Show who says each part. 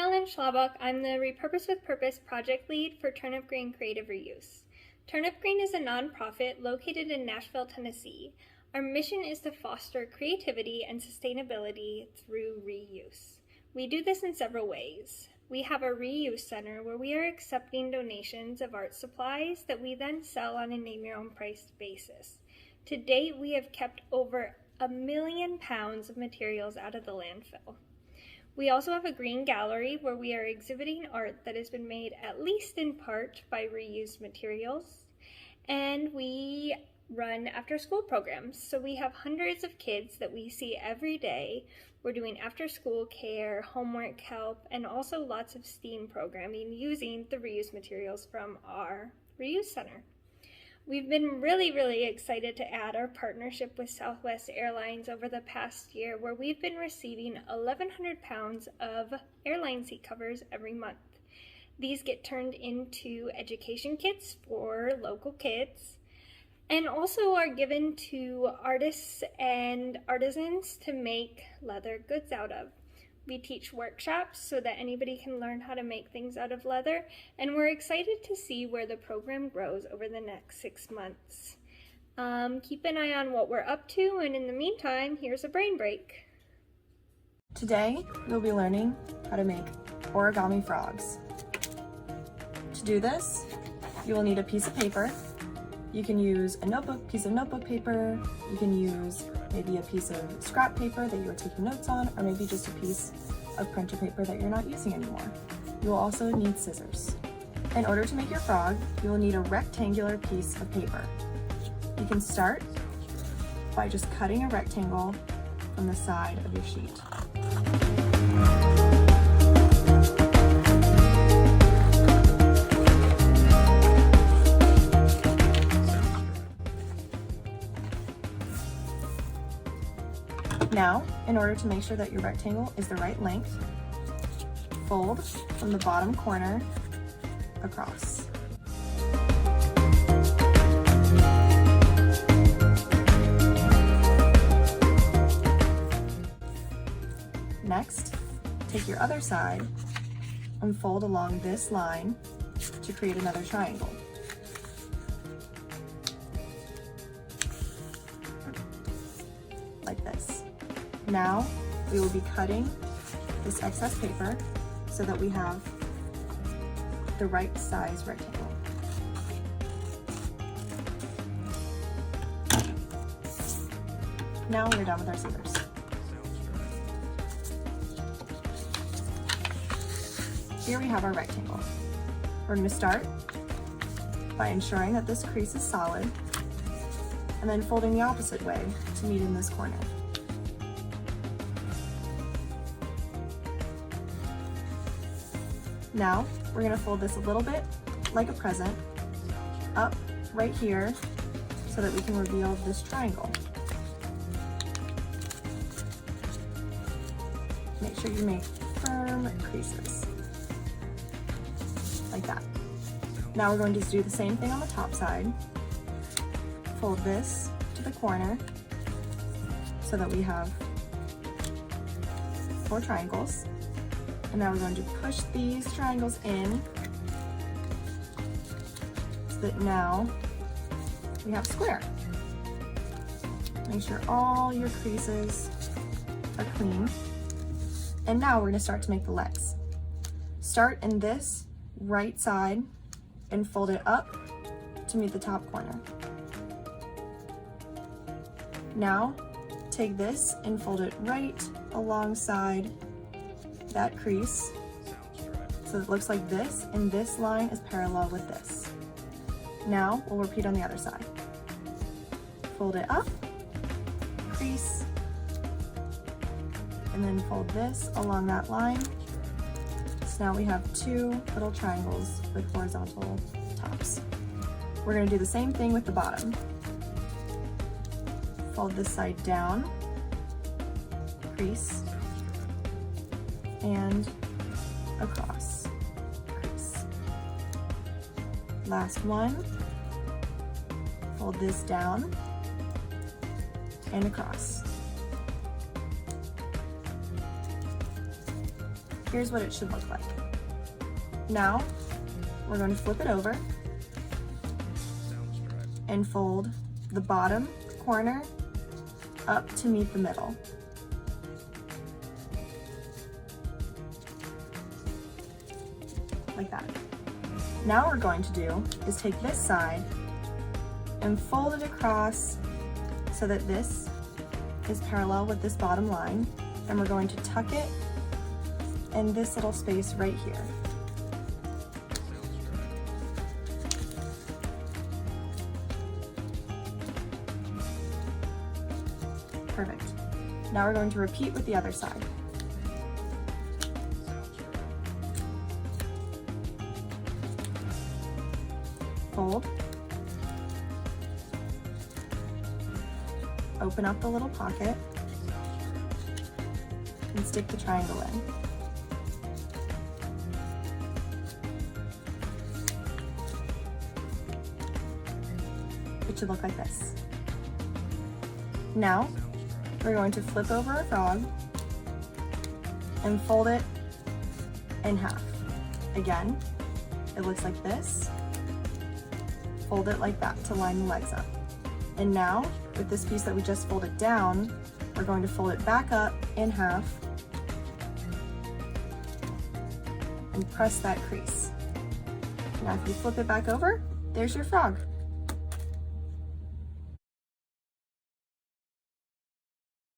Speaker 1: Marilyn Schlabach. I'm the Repurpose with Purpose project lead for Turnip Green Creative Reuse. Turnip Green is a nonprofit located in Nashville, Tennessee. Our mission is to foster creativity and sustainability through reuse. We do this in several ways. We have a reuse center where we are accepting donations of art supplies that we then sell on a name your own price basis. To date, we have kept over 1 million pounds of materials out of the landfill. We also have a green gallery where we are exhibiting art that has been made at least in part by reused materials. And we run after-school programs. So we have hundreds of kids that we see every day. We're doing after-school care, homework help, and also lots of STEAM programming using the reused materials from our reuse center. We've been really excited to add our partnership with Southwest Airlines over the past year, where we've been receiving 1,100 pounds of airline seat covers every month. These get turned into education kits for local kids and also are given to artists and artisans to make leather goods out of. We teach workshops so that anybody can learn how to make things out of leather, and we're excited to see where the program grows over the next 6 months. Keep an eye on what we're up to, and in the meantime, here's a brain break.
Speaker 2: Today, you'll be learning how to make origami frogs. To do this, you will need a piece of paper. You can use a piece of notebook paper. You can use maybe a piece of scrap paper that you are taking notes on, or maybe just a piece of printer paper that you're not using anymore. You will also need scissors. In order to make your frog, you will need a rectangular piece of paper. You can start by just cutting a rectangle from the side of your sheet. Now, in order to make sure that your rectangle is the right length, fold from the bottom corner across. Next, take your other side and fold along this line to create another triangle. Like this. Now, we will be cutting this excess paper so that we have the right size rectangle. Now we're done with our scissors. Here we have our rectangle. We're going to start by ensuring that this crease is solid, and then folding the opposite way to meet in this corner. Now, we're going to fold this a little bit like a present up right here so that we can reveal this triangle. Make sure you make firm creases, like that. Now we're going to do the same thing on the top side. Fold this to the corner so that we have 4 triangles. And now we're going to push these triangles in so that now we have a square. Make sure all your creases are clean. And now we're going to start to make the legs. Start in this right side and fold it up to meet the top corner. Now, take this and fold it right alongside that crease so it looks like this, and this line is parallel with this. Now, we'll repeat on the other side. Fold it up, crease, and then fold this along that line. So now we have 2 little triangles with horizontal tops. We're going to do the same thing with the bottom. Fold this side down, crease, and across, crease. Last one, fold this down and across. here's what it should look like. Now, we're going to flip it over and fold the bottom corner up to meet the middle. Like that. Now what we're going to do is take this side and fold it across so that this is parallel with this bottom line, and we're going to tuck it in this little space right here. Perfect. Now we're going to repeat with the other side. Fold. Open up the little pocket and stick the triangle in. It should look like this. Now, we're going to flip over our frog and fold it in half. Again, it looks like this. Fold it like that to line the legs up. And now, with this piece that we just folded down, we're going to fold it back up in half and press that crease. Now if you flip it back over, there's your frog.